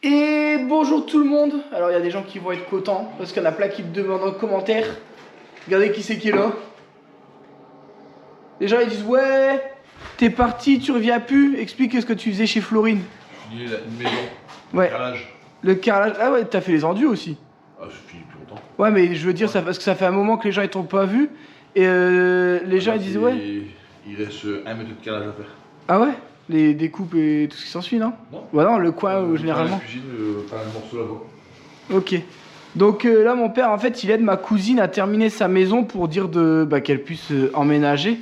Et bonjour tout le monde. Alors il y a des gens qui vont être contents parce qu'il y en a plein qui me demandent en commentaire. Regardez qui c'est qui est là. Les gens ils disent ouais, t'es parti, tu reviens plus. Explique ce que tu faisais chez Florine. Je finis une maison. Ouais. Le carrelage. Le carrelage. Ah ouais, t'as fait les enduits aussi. Ah, je finis plus longtemps. Ouais, mais je veux dire ça parce que ça fait un moment que les gens ils t'ont pas vu. Et les gens ils disent ouais. Il reste 1 mètre de carrelage à faire. Ah ouais, les découpes et tout ce qui s'ensuit, non? Non. Bah non, le coin généralement. La cuisine, pas un morceau là-bas. Ok. Donc là, mon père, en fait, il aide ma cousine à terminer sa maison pour dire qu'elle puisse emménager.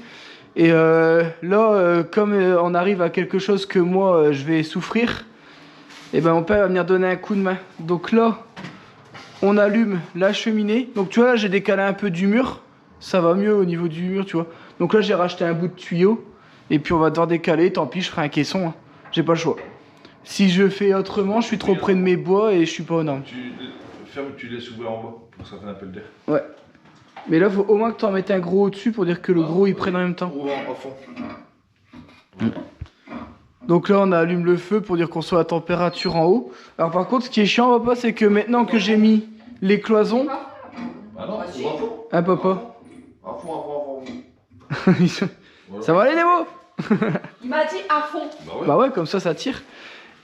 Et là, comme on arrive à quelque chose que moi, je vais souffrir, et ben mon père va venir donner un coup de main. Donc là, on allume la cheminée. Donc tu vois, là, j'ai décalé un peu du mur. Ça va mieux au niveau du mur, tu vois. Donc là, j'ai racheté un bout de tuyau. Et puis on va devoir décaler. Tant pis, je ferai un caisson. Hein. J'ai pas le choix. Si je fais autrement, je suis trop près de mes bois et je suis pas aux normes. Tu fermes, tu laisses ouvert en bas pour que ça fasse un peu d'air. Ouais. Mais là, faut au moins que tu en mettes un gros au-dessus pour dire que le gros il prenne en même temps. Ouvert à fond. Donc là, on allume le feu pour dire qu'on soit à température en haut. Alors par contre, ce qui est chiant, papa, c'est que maintenant que j'ai mis les cloisons... Ah non, c'est à fond. Hein, papa? À fond. Ça va aller, les mots? Il m'a dit à fond. Bah ouais, comme ça tire.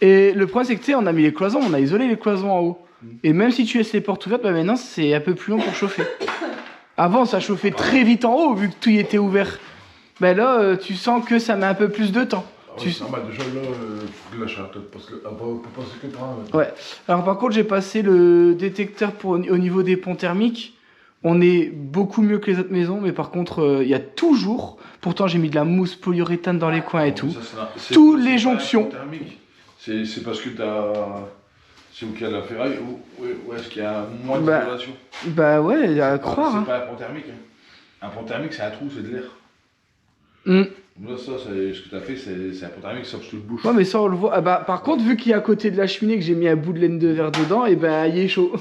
Et le problème, c'est que tu sais, on a mis les cloisons, on a isolé les cloisons en haut. Et même si tu laisses les portes ouvertes, bah maintenant, c'est un peu plus long pour chauffer. Avant, ça chauffait très vite en haut, vu que tout y était ouvert. Bah là, tu sens que ça met un peu plus de temps. Ouais, c'est normal, déjà là, faut que la charge, parce que on peut passer que par un. Ouais. Alors par contre, j'ai passé le détecteur au niveau des ponts thermiques. On est beaucoup mieux que les autres maisons, mais par contre, il y a toujours... Pourtant, j'ai mis de la mousse polyuréthane dans les coins et tout. Tous les jonctions. C'est parce que t'as... C'est où qu'il y a de la ferraille ou est-ce qu'il y a moins de population? Bah ouais, à croire. C'est pas un pont thermique. Hein. Un pont thermique, c'est un trou, c'est de l'air. Là, ça, ce que t'as fait, c'est un pont thermique, sauf que tu le bouches. Ouais, mais ça, on le voit. Ah bah, par contre, vu qu'il y a à côté de la cheminée que j'ai mis un bout de laine de verre dedans, et ben il est chaud.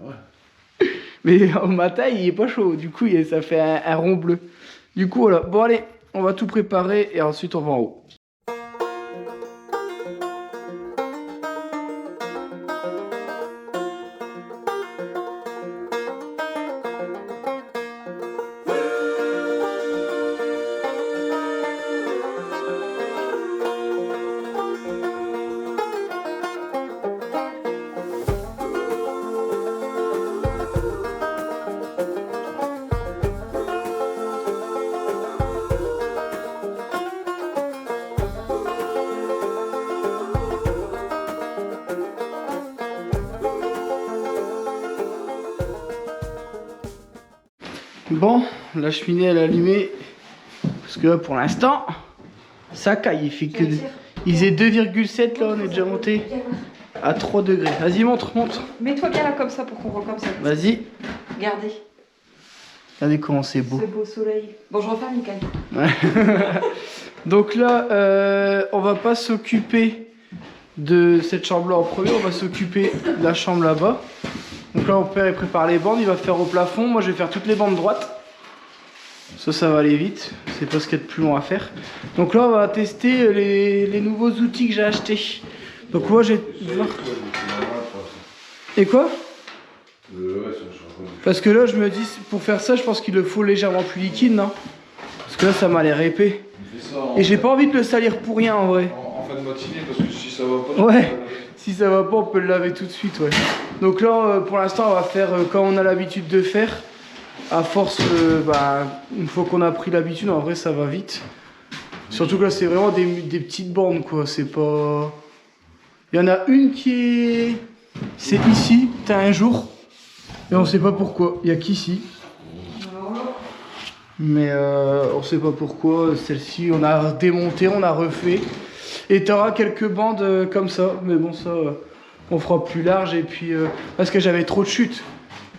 Ouais. Mais au matin, il est pas chaud. Du coup, ça fait un rond bleu. Du coup, voilà. Bon, allez, on va tout préparer et ensuite on va en haut. Bon, la cheminée elle est allumée. Parce que là pour l'instant, ça caille. Il fait que. Il faisait 2,7 là, on est déjà monté à 3 degrés. Vas-y, montre. Mets-toi bien là comme ça pour qu'on voit comme ça. Vas-y. Regardez. Regardez comment c'est beau. Ce beau soleil. Bon, je referme, Mickaël. Ouais. Donc là, on va pas s'occuper de cette chambre là en premier, on va s'occuper de la chambre là-bas. Donc là, mon père il prépare les bandes, il va faire au plafond. Moi, je vais faire toutes les bandes droites. Ça va aller vite. C'est pas ce qu'il y a de plus long à faire. Donc là, on va tester les nouveaux outils que j'ai achetés. Donc moi, j'ai... Et quoi? Parce que là, je me dis, pour faire ça, je pense qu'il le faut légèrement plus liquide, non? Parce que là, ça m'a l'air épais. Et j'ai pas envie de le salir pour rien, en vrai. En fin de matinée, parce que si ça va pas... Ouais. Si ça va pas, on peut le laver tout de suite, ouais. Donc là, pour l'instant, on va faire comme on a l'habitude de faire. À force, une fois qu'on a pris l'habitude, en vrai, ça va vite. Surtout que là, c'est vraiment des petites bandes, quoi. C'est pas... Il y en a une qui est... C'est ici, t'as un jour. Et on sait pas pourquoi. Il y a qu'ici. Mais on sait pas pourquoi. Celle-ci, on a démonté, on a refait. Et tu auras quelques bandes comme ça. Mais bon, ça, on fera plus large. Et puis, parce que j'avais trop de chutes.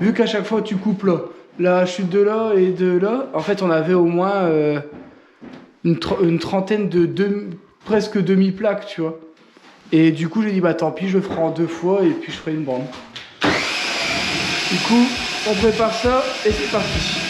Vu qu'à chaque fois, tu coupes là. La chute de là et de là. En fait, on avait au moins une trentaine de presque demi-plaques, tu vois. Et du coup, j'ai dit, bah tant pis, je le ferai en 2 fois. Et puis, je ferai une bande. Du coup, on prépare ça et c'est parti.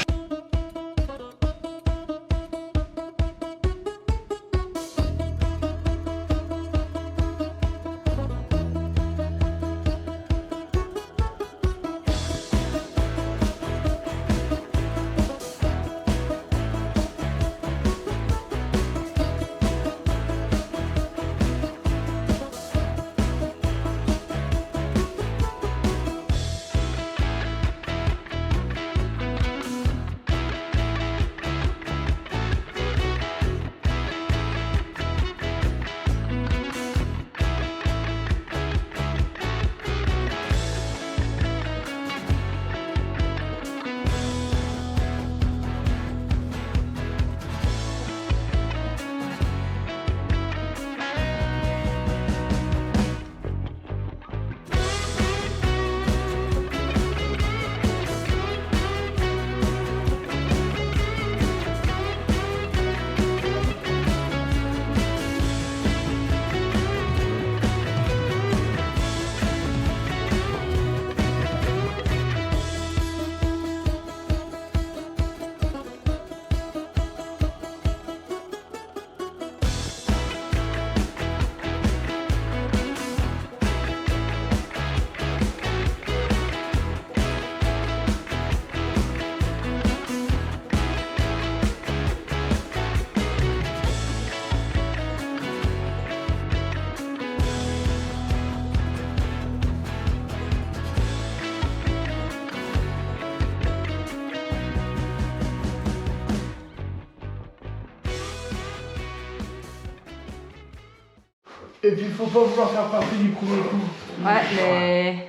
Et puis faut pas vouloir faire partie du premier coup. Ouais, mais...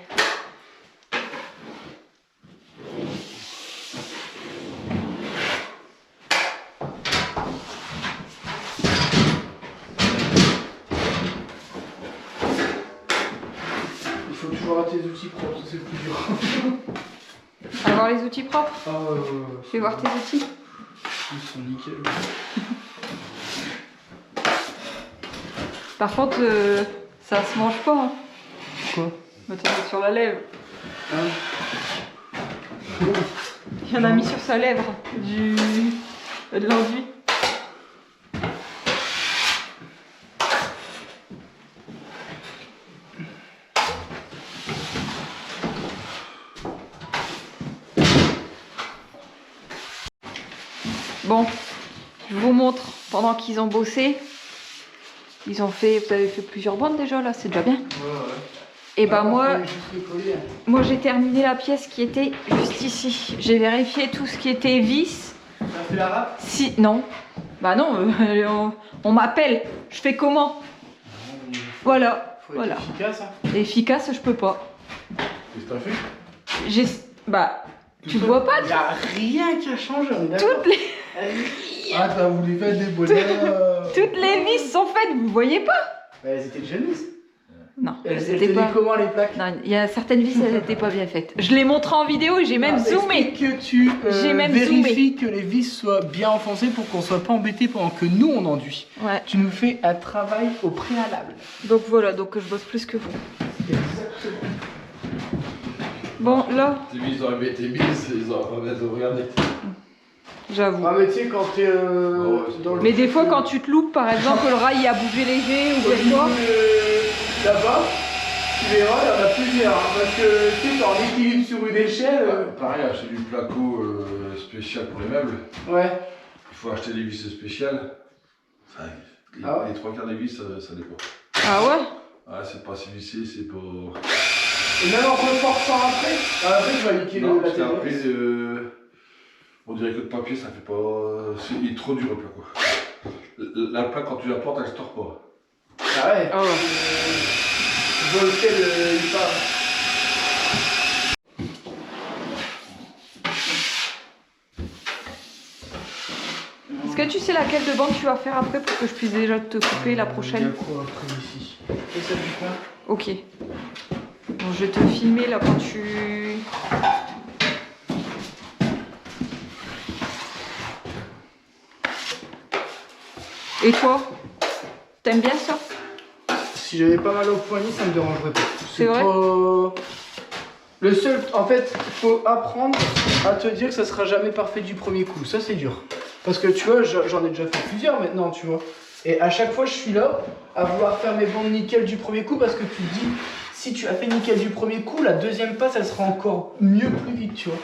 Il faut toujours avoir tes outils propres, c'est le plus dur. Avoir les outils propres. Ah Je vais voir tes outils. Ils sont nickel. Par contre, ça se mange pas. Hein. Quoi? Attends, sur la lèvre. Hein? Il y en a mis sur sa lèvre. De l'enduit. Bon, je vous montre pendant qu'ils ont bossé. Ils ont fait, vous avez fait plusieurs bandes déjà là, c'est déjà bien. Ouais, ouais. Et bah moi j'ai j'ai terminé la pièce qui était juste ici. J'ai vérifié tout ce qui était vis. T'as fait la râpe? Si, non. Bah non, on m'appelle. Je fais comment? Voilà, Faut être voilà. efficace, hein. Efficace, je peux pas. Qu'est-ce que t'as fait? J'ai, bah, tu vois pas? Y a rien qui a changé, on est d'accord. Toutes les... Ah, t'as voulu faire des bonheurs. Toutes les vis sont faites, vous voyez pas? Bah, elles étaient déjà mises. Non, Elles c'était étaient pas... comment les plaques? Non, il y a certaines vis, elles n'étaient pas bien faites. Je les montre en vidéo et j'ai même zoomé. Explique que tu J'ai même vérifies que les vis soient bien enfoncées pour qu'on soit pas embêté pendant que nous on enduit. Ouais. Tu nous fais un travail au préalable. Donc voilà, donc je bosse plus que vous. Exactement. Bon, là, Tes vis, ils auraient mis tes vis, ils auraient pas besoin de regarder. j'avoue. Ah, mais tu sais, quand t'es dans le. Mais des fois, quand tu te loupes, par exemple, le rail a bougé léger ou quelque chose. Là-bas, tu verras, il y en a plusieurs. Hein, parce que tu sais, t'es en équilibre sur une échelle. Pareil, acheter du placo spécial pour les meubles. Ouais. Il faut acheter des vis spéciales. Ça, les, Ah ouais. les trois quarts des vis, ça dépend. Ah ouais? Ouais, c'est pas assez vissé, c'est pas. Et même en reforçant après, après tu vas niquer Non, la parce qu'après, télé. on dirait que le papier, ça fait pas. Il est trop dur le placo. La plaque, quand tu la portes, elle se tord pas. Ah ouais. Ah ouais. Je vois lequel il parle. Est-ce que tu sais laquelle de bande tu vas faire après pour que je puisse déjà te couper la Il y a prochaine? quoi après ici? Et ça du coin? Ok. Bon, je vais te filmer là quand tu... Et toi? T'aimes bien ça? Si j'avais pas mal au poignet, ça me dérangerait pas. C'est vrai? Pas... Le seul, en fait, il faut apprendre à te dire que ça sera jamais parfait du premier coup. Ça, c'est dur. Parce que tu vois, j'en ai déjà fait plusieurs maintenant, tu vois. Et à chaque fois, je suis là à vouloir faire mes bandes nickel du premier coup parce que tu te dis, si tu as fait nickel du premier coup, la deuxième passe, elle sera encore mieux plus vite, tu vois.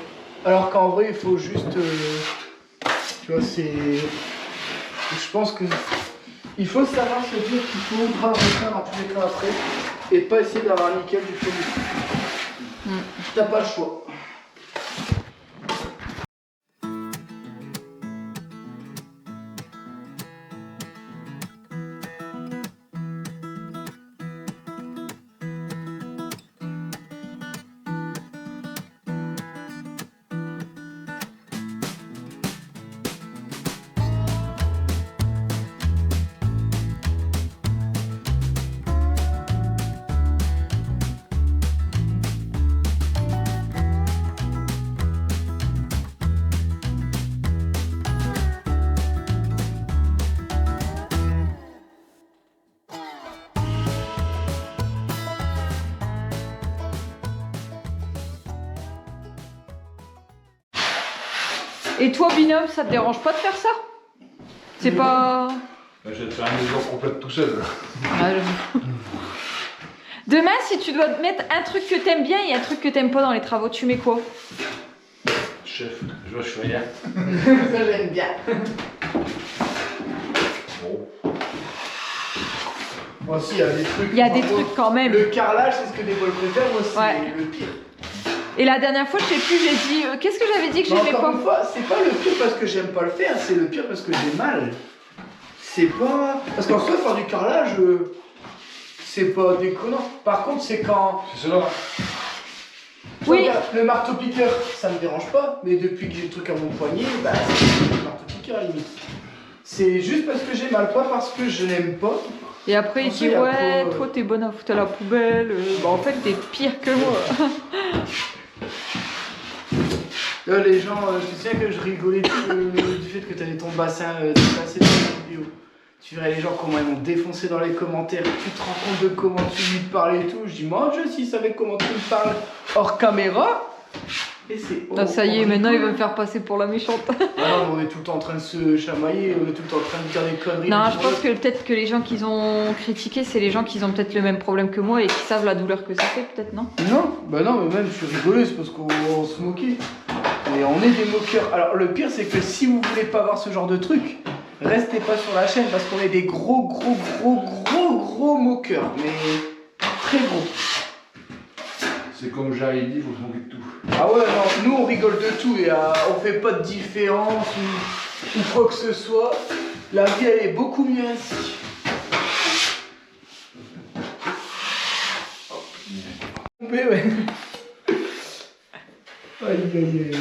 Alors qu'en vrai, il faut juste... tu vois, c'est... Je pense que... Il faut savoir se dire qu'il faut refaire dans tous les cas après et pas essayer d'avoir un nickel du premier coup. T'as pas le choix. Et toi, binôme, ça te dérange pas de faire ça? C'est pas... Je vais te faire une maison complète tout seul. Ah, demain, si tu dois te mettre un truc que t'aimes bien et un truc que t'aimes pas dans les travaux, tu mets quoi? Chef, je suis rien. Ça, j'aime bien. Bon. Moi aussi, il y a des trucs. Il y a des trucs quand même. Le carrelage, c'est ce que des bols préfèrent. Moi, c'est Ouais. le pire. Et la dernière fois, je sais plus, j'ai dit... qu'est-ce que j'avais dit que Mais j'aimais encore pas? une fois, c'est pas le pire parce que j'aime pas le faire, c'est le pire parce que j'ai mal. C'est pas. Parce qu'en soi, faire du carrelage, c'est pas déconnant. Par contre, c'est quand... C'est cela. Oui. Regarde, le marteau-piqueur, ça me dérange pas, mais depuis que j'ai le truc à mon poignet, bah c'est le marteau-piqueur limite. C'est juste parce que j'ai mal, pas parce que je l'aime pas. Et après, il dit ouais, toi t'es bonne à foutre à la poubelle. Bah en fait, t'es pire que moi. Là, les gens, je sais que je rigolais du fait que t'avais ton bassin déplacé dans la vidéo. Tu verrais les gens comment ils m'ont défoncé dans les commentaires. Tu te rends compte de comment tu lui parles et tout. Je dis, moi, je s'il savait comment tu me parles hors caméra. Et c'est. Ah, ça y est, maintenant il va me faire passer pour la méchante. Ah non, on est tout le temps en train de se chamailler, on est tout le temps en train de dire des conneries. Non, je pense que peut-être que les gens qu'ils ont critiqué, c'est les gens qui ont peut-être le même problème que moi et qui savent la douleur que ça fait, peut-être, non? Non, bah non, mais même je suis rigolé, c'est parce qu'on se moquait. Et on est des moqueurs. Alors le pire, c'est que si vous voulez pas voir ce genre de truc, restez pas sur la chaîne parce qu'on est des gros moqueurs. Mais très gros. C'est comme j'avais dit, il faut se moquer de tout. Ah ouais, non, nous on rigole de tout et on fait pas de différence ou quoi que ce soit. La vie elle est beaucoup mieux ainsi. Mais ouais. Aïe aïe aïe.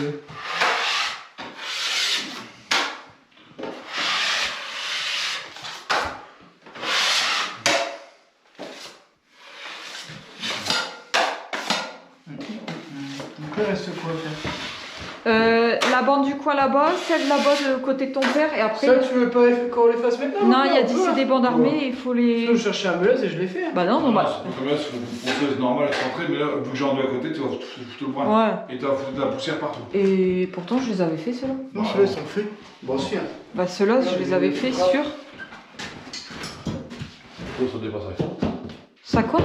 Donc là, reste quoi à faire? La bande du coin là-bas, celle là-bas de côté de ton père et après. Ça, tu veux pas qu'on les fasse maintenant? Non, il y a dit c'est des bandes armées, il faut les. Je peux chercher un meuleuse et je l'ai fait. Bah non, non, bah. C'est une ponceuse normale, c'est rentré, mais là, vu que j'ai rendu à côté, tu vas foutre tout le brin. Ouais. Et tu vas foutre de la poussière partout. Et pourtant, je les avais fait ceux-là. Non, ceux-là, ils sont faits. Bon, si. Hein. Bah ceux-là, je les avais fait sur. Oh, ça dépasse rien. Ça quoi?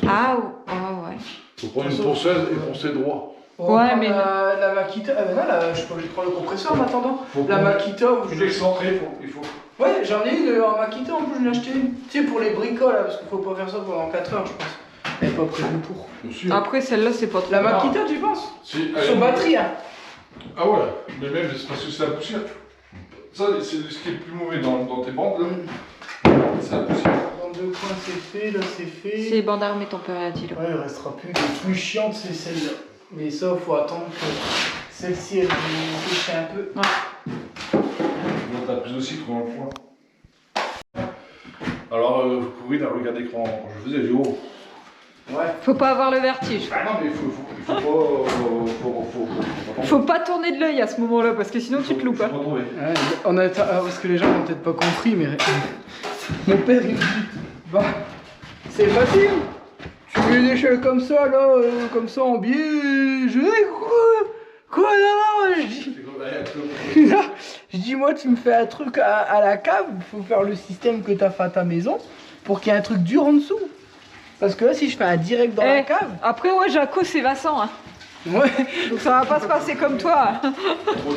Ah ouais. Faut prendre une ponceuse et poncer droit. Ouais, mais. La Makita. Ah, ben non, je peux prendre le compresseur en attendant. La Makita. Faut l'excentrer, il faut. Ouais, j'en ai une en Makita en plus, je l'ai acheté une. Tu sais, pour les bricoles, là, parce qu'il faut pas faire ça pendant 4 heures, je pense. Elle est pas prévue pour. Après, celle-là, c'est pas trop. La Makita, tu penses? Si, Sur batterie, hein. Ah ouais, mais même c'est parce que c'est la poussière. Ça, c'est ce qui est le plus mauvais dans tes bandes, là. C'est la poussière. Dans deux coins, c'est fait, là, c'est fait. C'est bande armée, ton père a dit là. Ouais, il restera plus. Les plus chiantes, c'est celle-là. Mais ça, faut attendre que celle-ci, elle vous pêche un peu. Ouais. Bon, t'as plus aussi trop dans le point. Alors, Corinne a regardé quand je faisais du haut. Ouais. Faut pas avoir le vertige. Ah non, mais il faut pas. Faut pas tourner de l'œil à ce moment-là parce que sinon tu te loupes. Hein. Ouais, parce que les gens n'ont peut-être pas compris, mais mon père il me dit bah c'est facile, tu mets une échelle comme ça là, comme ça en biais, je dis quoi non, je dis moi tu me fais un truc à la cave, il faut faire le système que t'as fait à ta maison pour qu'il y ait un truc dur en dessous. Parce que là si je fais un direct dans la cave. Après ouais Jaco c'est Vincent hein. Ouais. Donc ça va pas se passer comme toi. Moi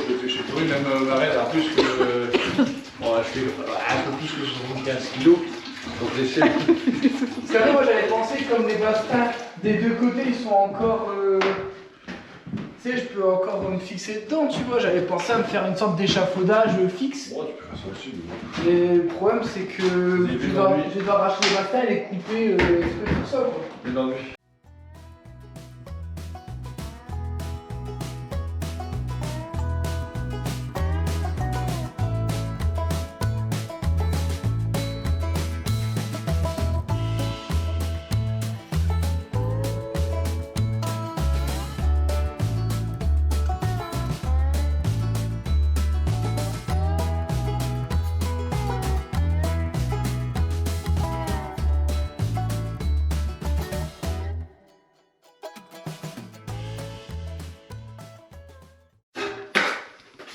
je le fais chez toi, même ma reine a plus que. Bon, je fais un peu plus que 75 kilos. Donc j'essaie. C'est vrai, moi j'avais pensé que comme les bastins des deux côtés ils sont encore. Tu sais, je peux encore me fixer dedans, tu vois. J'avais pensé à me faire une sorte d'échafaudage fixe. Ouais, tu peux faire ça aussi. Mais le problème c'est que je dois arracher les bastins et les couper tout ça quoi. Mais dans lui.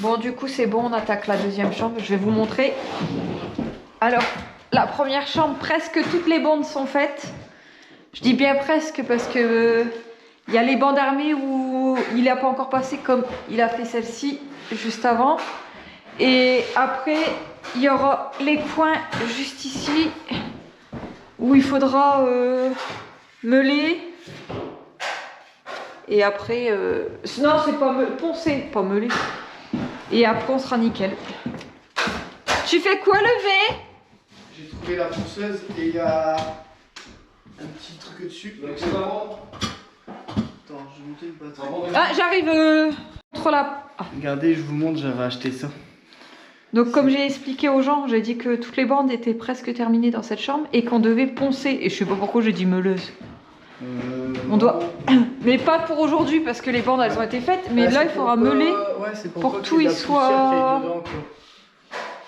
Bon du coup c'est bon, on attaque la deuxième chambre, je vais vous montrer. Alors la première chambre, presque toutes les bandes sont faites. Je dis bien presque parce que il y a les bandes armées où il n'a pas encore passé comme il a fait celle-ci juste avant. Et après il y aura les coins juste ici où il faudra meuler. Et après, non c'est pas poncer, pas meuler. Et après on sera nickel. Tu fais quoi lever? J'ai trouvé la ponceuse et il y a un petit truc dessus. Donc c'est vraiment... Attends, je vais monter une batterie. Ah, j'arrive contre la... Ah. Regardez, je vous montre, j'avais acheté ça. Donc comme j'ai expliqué aux gens, j'ai dit que toutes les bandes étaient presque terminées dans cette chambre et qu'on devait poncer. Et je sais pas pourquoi j'ai dit meuleuse. On doit... Mais pas pour aujourd'hui parce que les bandes elles ont été faites, mais là il faudra meuler pour que tout y soit...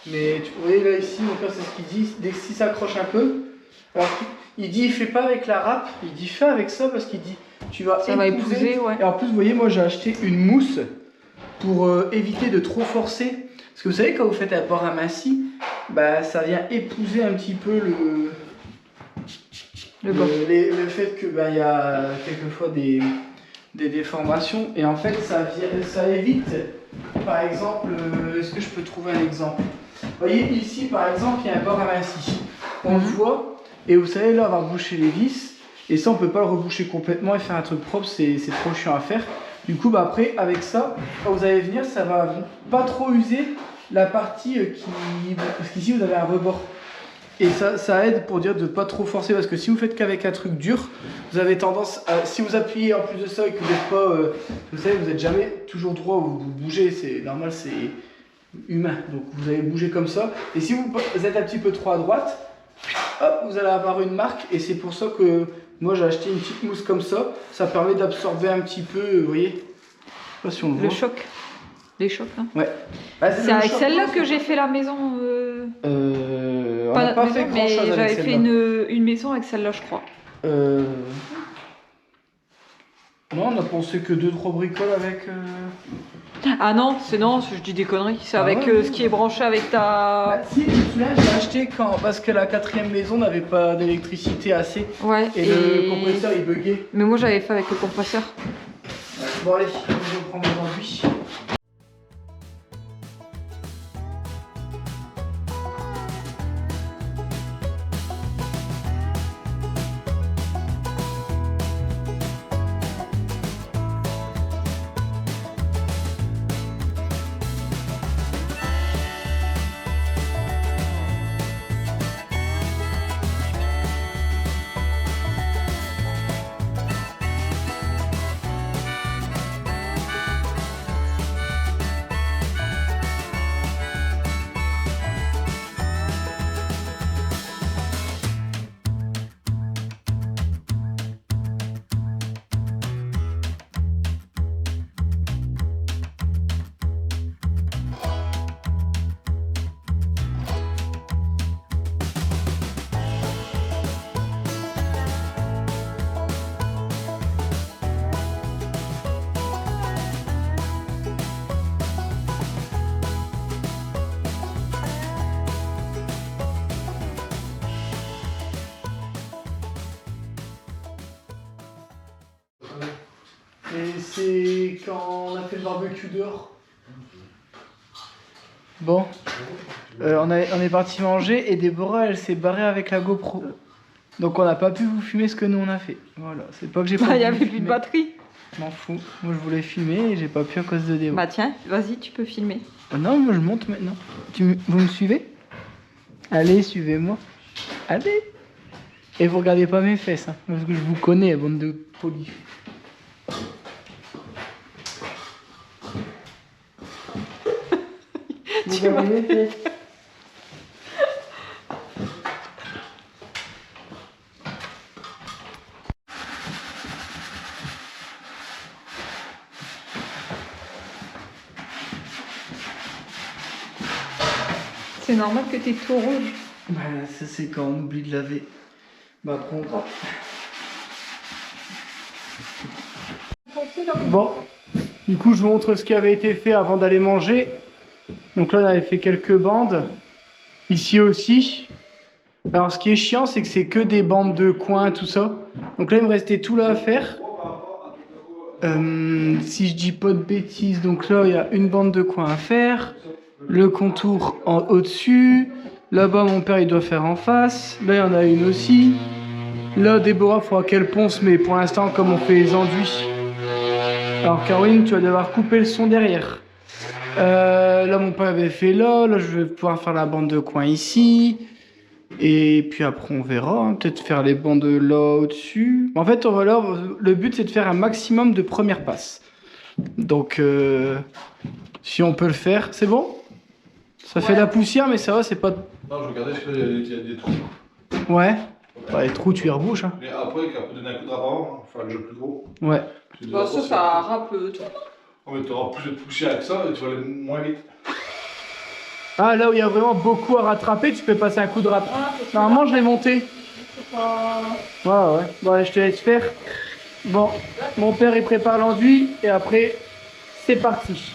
Mais tu voyez là ici, mon père c'est ce qu'il dit, dès que si ça accroche un peu, alors il dit il fait pas avec la râpe, il dit fais avec ça parce qu'il dit tu vas ça va épouser, ouais. Et en plus vous voyez moi j'ai acheté une mousse pour éviter de trop forcer. Parce que vous savez quand vous faites un bord aminci, bah ça vient épouser un petit peu le fait que bah, y a quelquefois des déformations et en fait ça évite par exemple, est-ce que je peux trouver un exemple? Vous voyez ici par exemple il y a un bord aminci, on le voit et vous savez là on va boucher les vis et ça on peut pas le reboucher complètement et faire un truc propre, c'est trop chiant à faire. Du coup bah après avec ça quand vous allez venir ça va pas trop user la partie qui... parce qu'ici vous avez un rebord. Et ça aide pour dire de ne pas trop forcer parce que si vous faites qu'avec un truc dur, vous avez tendance à, si vous appuyez en plus de ça et que vous n'êtes pas, vous savez, vous n'êtes jamais toujours droit ou vous bougez, c'est normal, c'est humain. Donc vous allez bouger comme ça. Et si vous êtes un petit peu trop à droite, hop, vous allez avoir une marque et c'est pour ça que moi j'ai acheté une petite mousse comme ça. Ça permet d'absorber un petit peu, vous voyez, je sais pas si on le voit. Le choc. Les chocs là. Ouais. Bah, c'est avec celle-là que j'ai fait la maison. On pas n'a pas maison, fait grand chose avec j'avais celle-là. fait une maison avec celle-là, je crois. Non, on a pensé que 2-3 bricoles avec. Ah non, je dis des conneries. C'est avec ouais. Ce qui est branché avec ta. Bah, si, tu te souviens, j'ai acheté parce que la 4e maison n'avait pas d'électricité assez. Ouais. Et le compresseur il buguait. Mais moi j'avais fait avec le compresseur. Ouais. Bon, allez, je vais prendre mes enduits. Et c'est quand on a fait le barbecue dehors. Bon, on est parti manger et Déborah elle s'est barrée avec la GoPro. Donc on n'a pas pu vous filmer ce que nous on a fait. Voilà, c'est pas que j'ai pas Il y avait plus de batterie. Je m'en fous. Moi je voulais filmer et j'ai pas pu à cause de Déborah. Bah tiens, vas-y, tu peux filmer. Non, moi je monte maintenant. Vous me suivez? Allez, suivez-moi. Allez. Et vous regardez pas mes fesses, hein, parce que je vous connais, bande de polis. Vous avez mes fesses. C'est normal que t'aies tout rouge. Bah, ça c'est quand on oublie de laver. Bah après on va. Bon, du coup je vous montre ce qui avait été fait avant d'aller manger. Donc là on avait fait quelques bandes. Ici aussi. Alors ce qui est chiant c'est que c'est que des bandes de coin tout ça. Donc là il me restait tout là à faire. Si je dis pas de bêtises, donc là il y a une bande de coin à faire. Le contour en au-dessus. Là-bas, mon père, il doit faire en face. Là, il y en a une aussi. Là, Déborah, il faudra qu'elle ponce, mais pour l'instant, comme on fait les enduits. Alors, Caroline, tu vas devoir couper le son derrière. Là, mon père avait fait là. Là, je vais pouvoir faire la bande de coin ici. Et puis après, on verra. Hein, peut-être faire les bandes là au-dessus. En fait, le but, c'est de faire un maximum de premières passes. Donc, si on peut le faire, c'est bon? Ça fait la poussière, mais ça va, c'est pas... Non, je regardais, parce qu'il y a des trous. Ouais. Bah, les trous, tu y rebouches. Hein. Mais après, quand on donner un coup de rap avant, faire le jeu plus gros. Ouais. Bah, ça râpe tout. Oh, mais t'auras plus de poussière que ça et tu vas aller moins vite. Ah, là où il y a vraiment beaucoup à rattraper, tu peux passer un coup de rap. Normalement, je l'ai monté. Ouais, ouais. Bon, allez, je te laisse faire. Bon, mon père, il prépare l'enduit et après, c'est parti.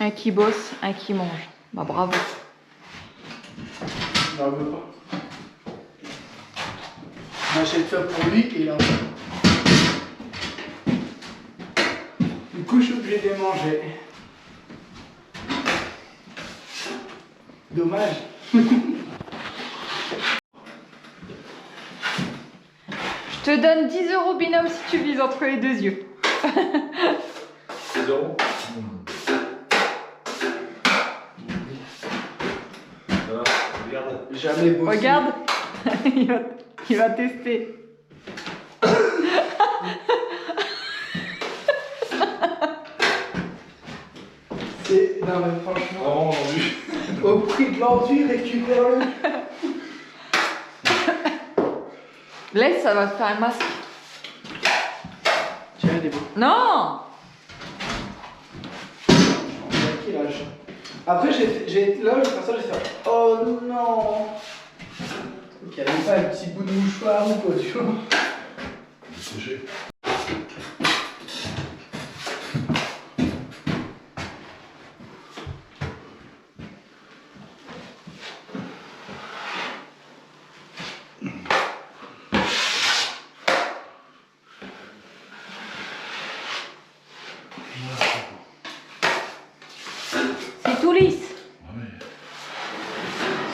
Un qui bosse, un qui mange. Bah bravo. Bravo pas. On achète ça pour lui et là. Du coup, je suis obligé de les manger. Dommage. Je te donne 10 € binôme si tu vises entre les deux yeux. 10 euros. Voilà, regarde. Jamais bossé. Regarde, il va tester. Non mais franchement, Vraiment vendu. au prix de l'enduit, récupère-le. Laisse, ça va te faire un masque. Tiens, des beaux. Non! Quel âge? Après, là, je vais faire ça, je vais faire. Oh non! Il n'y avait pas un petit bout de mouchoir ou quoi, tu vois? Séché. C'est tout lisse. Ah ouais.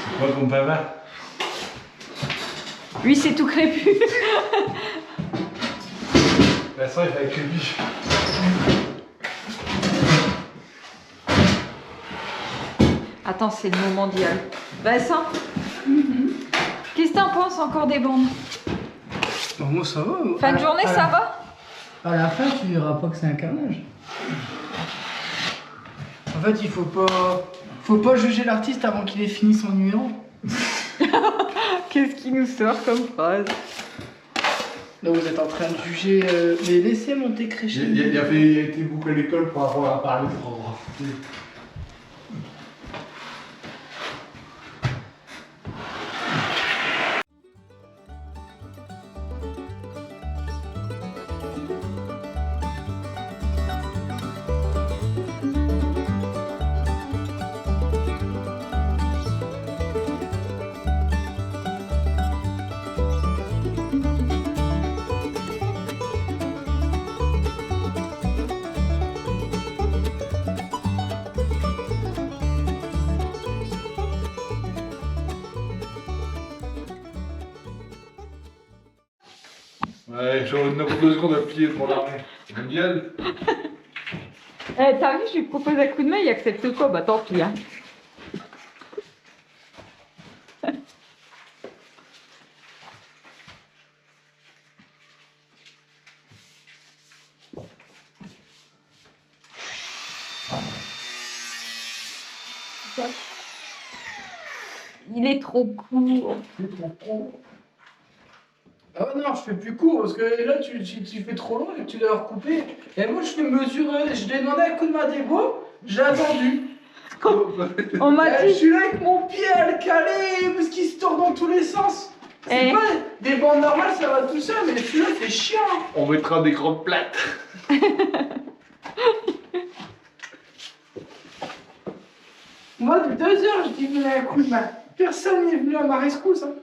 C'est quoi comme papa? Lui, c'est tout crépu. Vincent, il fait avec le biche. Attends, c'est le moment d'y aller. Vincent, qu'est-ce que t'en penses encore des bandes? Bon, moi ça va. Fin de journée, ça va? À la fin, tu verras pas que c'est un carnage. En fait, il faut pas juger l'artiste avant qu'il ait fini son numéro. Qu'est-ce qui nous sort comme phrase? Là, vous êtes en train de juger. Mais laissez monter crescendo. Il a été beaucoup à l'école pour avoir à parler pour. Ouais, j'ai 2 secondes à plier pour l'armée. Mondial. T'as vu, je lui propose un coup de main, il accepte quoi? Bah tant pis, hein. Il est trop court. Ah non, je fais plus court parce que là tu fais trop long et tu dois recouper. Et moi je fais mesurer, je lui ai demandé un coup de main des bois, j'ai attendu. On m'a Je dit. suis là avec mon pied à le caler parce qu'il se tourne dans tous les sens. C'est Eh. pas des bandes normales, ça va tout seul, mais celui-là c'est chiant. On mettra des grandes plates. Moi de 2 heures je dis venez un coup de main. Personne n'est venu à ma rescousse. Hein.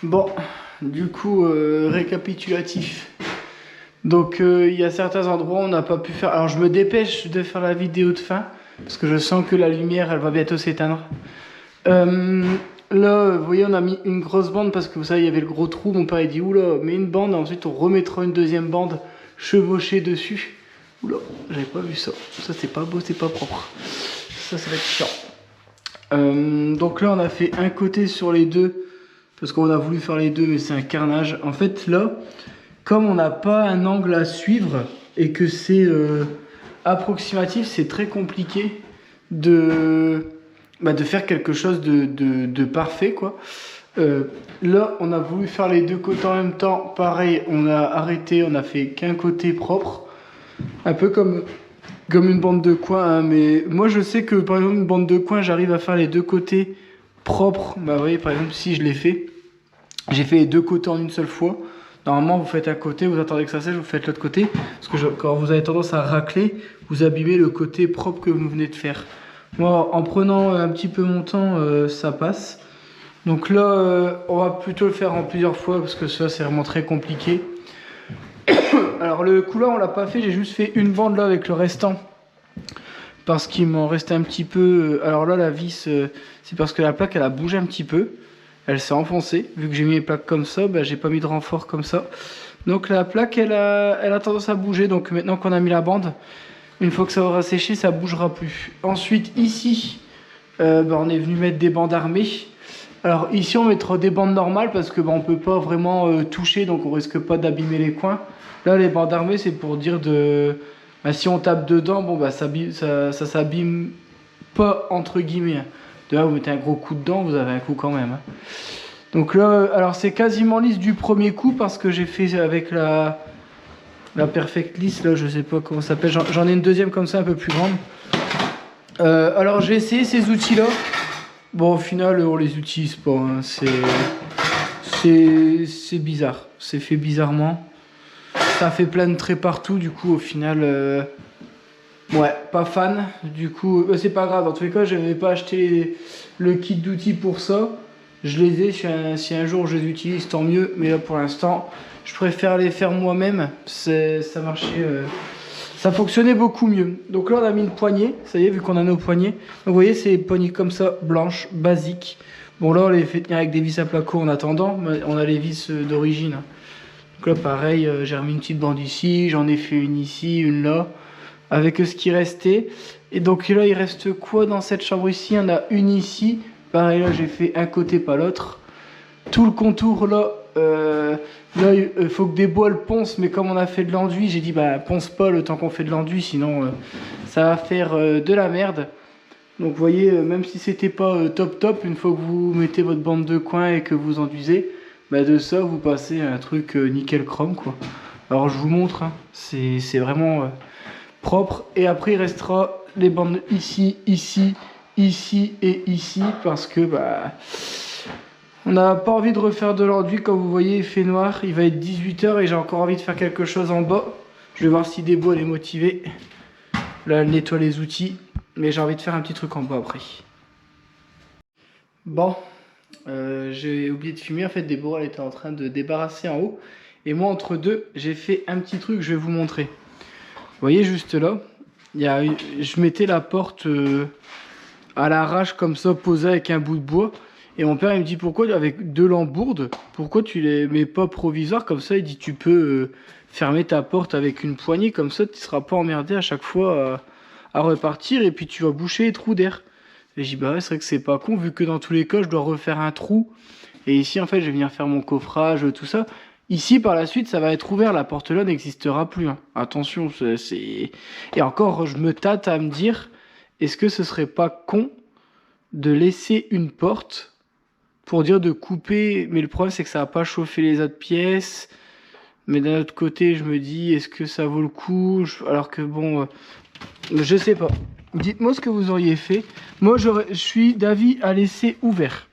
Bon, Du coup, récapitulatif. Donc, il y a certains endroits où on n'a pas pu faire... Alors, je me dépêche de faire la vidéo de fin, parce que je sens que la lumière, elle va bientôt s'éteindre. Là, vous voyez, on a mis une grosse bande, parce que vous savez, il y avait le gros trou. Mon père, il dit, oula, mets une bande, ensuite on remettra une deuxième bande chevauchée dessus. Oula, j'avais pas vu ça. Ça, c'est pas beau, c'est pas propre. Ça va être chiant. Donc là, on a fait un côté sur les deux, parce qu'on a voulu faire les deux, mais c'est un carnage. En fait, là, comme on n'a pas un angle à suivre et que c'est approximatif, c'est très compliqué de faire quelque chose de parfait, quoi. Là, on a voulu faire les deux côtés en même temps. Pareil, on a arrêté, on a fait qu'un côté propre. Un peu comme une bande de coin, hein, mais moi je sais que par exemple une bande de coin, j'arrive à faire les deux côtés propres. Bah vous voyez, par exemple, si je l'ai fait, j'ai fait les deux côtés en une seule fois. Normalement, vous faites un côté, vous attendez que ça sèche, vous faites l'autre côté. Parce que quand vous avez tendance à racler, vous abîmez le côté propre que vous venez de faire. Moi, en prenant un petit peu mon temps, ça passe. Donc là, on va plutôt le faire en plusieurs fois, parce que ça, c'est vraiment très compliqué. Alors le couloir, on l'a pas fait, j'ai juste fait une bande là avec le restant. Parce qu'il m'en restait un petit peu. Alors là, la vis, c'est parce que la plaque, elle a bougé un petit peu. Elle s'est enfoncée. Vu que j'ai mis les plaques comme ça, bah, j'ai pas mis de renfort comme ça. Donc la plaque, elle a tendance à bouger. Donc maintenant qu'on a mis la bande, une fois que ça aura séché, ça bougera plus. Ensuite, ici, on est venu mettre des bandes armées. Alors ici, on mettra des bandes normales parce que on peut pas vraiment toucher, donc on risque pas d'abîmer les coins. Là, les bandes armées, c'est pour dire si on tape dedans, ça s'abîme pas, entre guillemets. De là, vous mettez un gros coup dedans, vous avez un coup quand même. Hein. Donc là, alors c'est quasiment lisse du premier coup parce que j'ai fait avec la Perfect Lisse, là, je sais pas comment ça s'appelle. J'en ai une deuxième comme ça, un peu plus grande. Alors j'ai essayé ces outils-là. Bon, au final, on les utilise pas. Hein. C'est bizarre. C'est fait bizarrement. Ça fait plein de traits partout. Du coup, au final, ouais, pas fan. Du coup, c'est pas grave. Dans tous les cas, je n'avais pas acheté le kit d'outils pour ça. Je les ai. Si un jour je les utilise, tant mieux. Mais là, pour l'instant, je préfère les faire moi-même. Ça marchait. Ça fonctionnait beaucoup mieux. Donc là, on a mis une poignée. Ça y est, vu qu'on a nos poignées. Donc vous voyez, c'est des poignées comme ça, blanches, basiques. Bon, là, on les fait tenir avec des vis à placo en attendant. Mais on a les vis d'origine. Donc là, pareil, j'ai remis une petite bande ici. J'en ai fait une ici, une là. Avec ce qui restait. Et donc là, il reste quoi dans cette chambre ici? Il y en a une ici. Pareil, là, j'ai fait un côté, pas l'autre. Tout le contour, là... là, il faut que des bois poncent, mais comme on a fait de l'enduit, j'ai dit ponce pas le temps qu'on fait de l'enduit, sinon ça va faire de la merde. Donc vous voyez, même si c'était pas top, une fois que vous mettez votre bande de coin et que vous enduisez, de ça vous passez à un truc nickel chrome quoi. Alors je vous montre, hein, c'est vraiment propre. Et après il restera les bandes ici, ici, ici et ici, parce que on n'a pas envie de refaire de l'enduit. Comme vous voyez, il fait noir. Il va être 18 h et j'ai encore envie de faire quelque chose en bas. Je vais voir si Debo elle est motivée. Là, elle nettoie les outils. Mais j'ai envie de faire un petit truc en bas après. Bon. J'ai oublié de filmer. En fait, Debo elle était en train de débarrasser en haut. Et moi, entre deux, j'ai fait un petit truc. Je vais vous montrer. Vous voyez, juste là, je mettais la porte à l'arrache comme ça, posée avec un bout de bois. Et mon père il me dit pourquoi avec deux lambourdes, pourquoi tu les mets pas provisoires comme ça? Il dit tu peux fermer ta porte avec une poignée comme ça, tu seras pas emmerdé à chaque fois à repartir et puis tu vas boucher les trous d'air. Et j'ai dit ouais, c'est vrai que c'est pas con vu que dans tous les cas je dois refaire un trou. Et ici en fait je vais venir faire mon coffrage, tout ça. Ici par la suite ça va être ouvert, la porte là n'existera plus. Hein. Attention, c'est... Et encore je me tâte à me dire, est-ce que ce serait pas con de laisser une porte pour dire de couper, mais le problème c'est que ça va pas chauffer les autres pièces. Mais d'un autre côté, je me dis, est-ce que ça vaut le coup? Alors que bon, je sais pas. Dites-moi ce que vous auriez fait. Moi, je suis d'avis à laisser ouvert.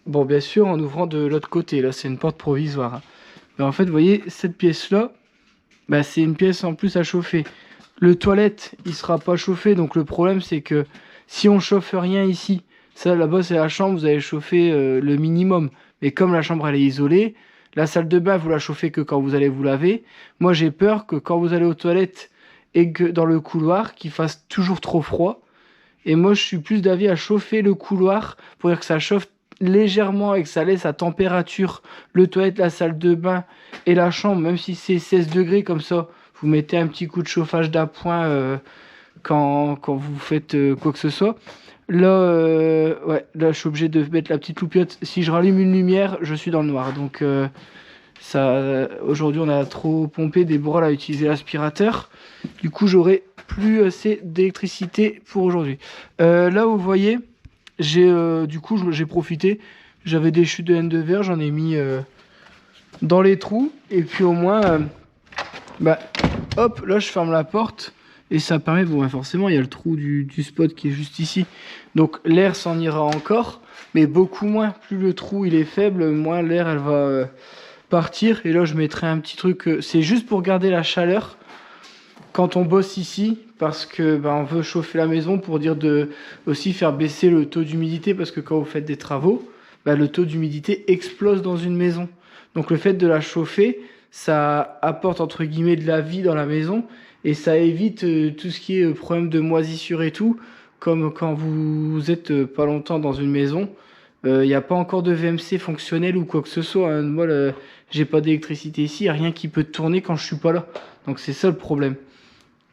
Bon, bien sûr, en ouvrant de l'autre côté. Là, c'est une porte provisoire. Hein. Mais en fait, vous voyez, cette pièce-là, c'est une pièce en plus à chauffer. Le toilette, il sera pas chauffé. Donc le problème, c'est que si on chauffe rien ici, ça là-bas c'est la chambre, vous allez chauffer le minimum. Mais comme la chambre elle est isolée, la salle de bain vous la chauffez que quand vous allez vous laver. Moi j'ai peur que quand vous allez aux toilettes et que dans le couloir qu'il fasse toujours trop froid. Et moi je suis plus d'avis à chauffer le couloir pour dire que ça chauffe légèrement et que ça laisse à température le toilette, la salle de bain et la chambre, même si c'est 16 degrés comme ça. Vous mettez un petit coup de chauffage d'appoint quand vous faites quoi que ce soit. Là, ouais, là, je suis obligé de mettre la petite loupiote. Si je rallume une lumière, je suis dans le noir. Donc, aujourd'hui, on a trop pompé. Déborah a utilisé l'aspirateur. Du coup, j'aurai plus assez d'électricité pour aujourd'hui. Là, vous voyez, du coup, j'ai profité. J'avais des chutes de laine de verre. J'en ai mis dans les trous. Et puis, au moins, hop, là, je ferme la porte. Et ça permet, bon, forcément, il y a le trou du spot qui est juste ici. Donc l'air s'en ira encore, mais beaucoup moins. Plus le trou il est faible, moins l'air elle va partir. Et là, je mettrai un petit truc, c'est juste pour garder la chaleur quand on bosse ici, parce que on veut chauffer la maison pour dire aussi faire baisser le taux d'humidité, parce que quand vous faites des travaux, le taux d'humidité explose dans une maison. Donc le fait de la chauffer, ça apporte entre guillemets de la vie dans la maison. Et ça évite tout ce qui est problème de moisissure et tout. Comme quand vous êtes pas longtemps dans une maison, il n'y a pas encore de VMC fonctionnel ou quoi que ce soit. Hein. Moi, j'ai pas d'électricité ici, il n'y a rien qui peut tourner quand je suis pas là. Donc c'est ça le problème.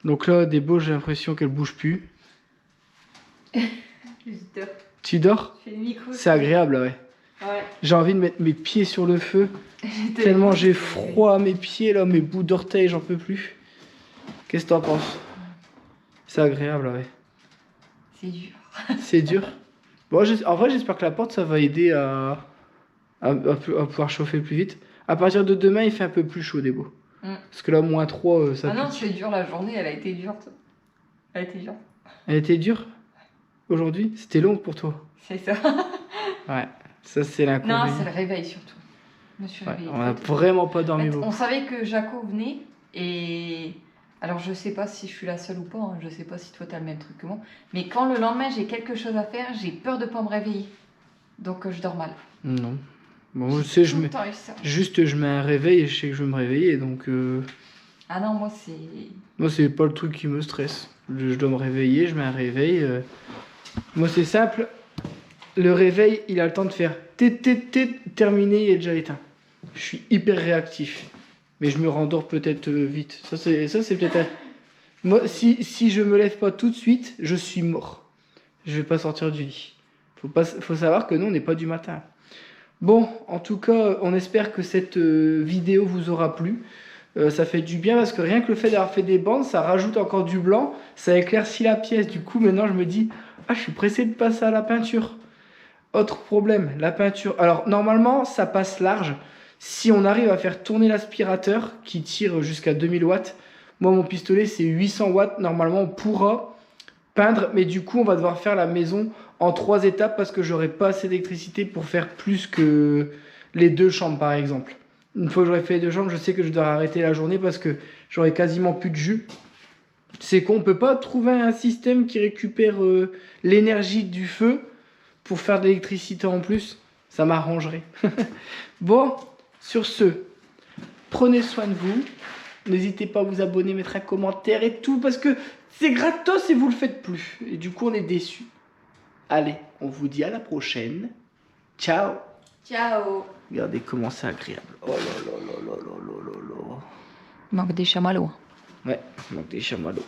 Donc là, Débo, j'ai l'impression qu'elle bouge plus. Tu dors? C'est agréable, ouais. J'ai envie de mettre mes pieds sur le feu. Tellement j'ai froid à mes pieds, là, mes bouts d'orteils, j'en peux plus. Qu'est-ce que t'en penses? C'est agréable, ouais. C'est dur. C'est dur. Bon, en vrai, j'espère que la porte, ça va aider à pouvoir chauffer plus vite. À partir de demain, il fait un peu plus chaud, Débo. Parce que là, -3, ça... Ah non, c'est dur la journée, elle a été dure. Elle a été dure. Elle était dure? Aujourd'hui? C'était long pour toi? C'est ça. Ouais, ça c'est l'inconvénient. Non, c'est le réveil surtout. Je me suis réveillée. On n'a vraiment pas dormi beaucoup. On savait que Jaco venait et... Alors je sais pas si je suis la seule ou pas, hein. Je sais pas si toi t'as le même truc que moi. Mais quand le lendemain j'ai quelque chose à faire, j'ai peur de pas me réveiller. Donc je dors mal. Non. Bon, je sais, je mets un réveil et je sais que je vais me réveiller, donc... Ah non, moi c'est... Moi c'est pas le truc qui me stresse. Je dois me réveiller, je mets un réveil. Moi c'est simple. Le réveil, il a le temps de faire terminé, il est déjà éteint. Je suis hyper réactif. Mais je me rendors peut-être vite. Ça c'est peut-être... Moi, si je me lève pas tout de suite, je suis mort. Je vais pas sortir du lit. Faut savoir que nous, on n'est pas du matin. Bon, en tout cas, on espère que cette vidéo vous aura plu. Ça fait du bien parce que rien que le fait d'avoir fait des bandes, ça rajoute encore du blanc. Ça éclaircit la pièce. Du coup, maintenant, je me dis, je suis pressé de passer à la peinture. Autre problème, la peinture. Alors, normalement, ça passe large. Si on arrive à faire tourner l'aspirateur qui tire jusqu'à 2000 watts, moi mon pistolet c'est 800 watts, normalement on pourra peindre, mais du coup on va devoir faire la maison en 3 étapes parce que j'aurai pas assez d'électricité pour faire plus que les 2 chambres par exemple. Une fois que j'aurai fait les 2 chambres, je sais que je dois arrêter la journée parce que j'aurai quasiment plus de jus. C'est qu'on peut pas trouver un système qui récupère l'énergie du feu pour faire de l'électricité en plus, ça m'arrangerait. Bon. Sur ce, prenez soin de vous. N'hésitez pas à vous abonner, mettre un commentaire et tout, parce que c'est gratos et vous le faites plus. Et du coup, on est déçus. Allez, on vous dit à la prochaine. Ciao. Ciao. Regardez comment c'est agréable. Oh là là là là là là là là. Il manque des chamallows. Ouais, il manque des chamallows.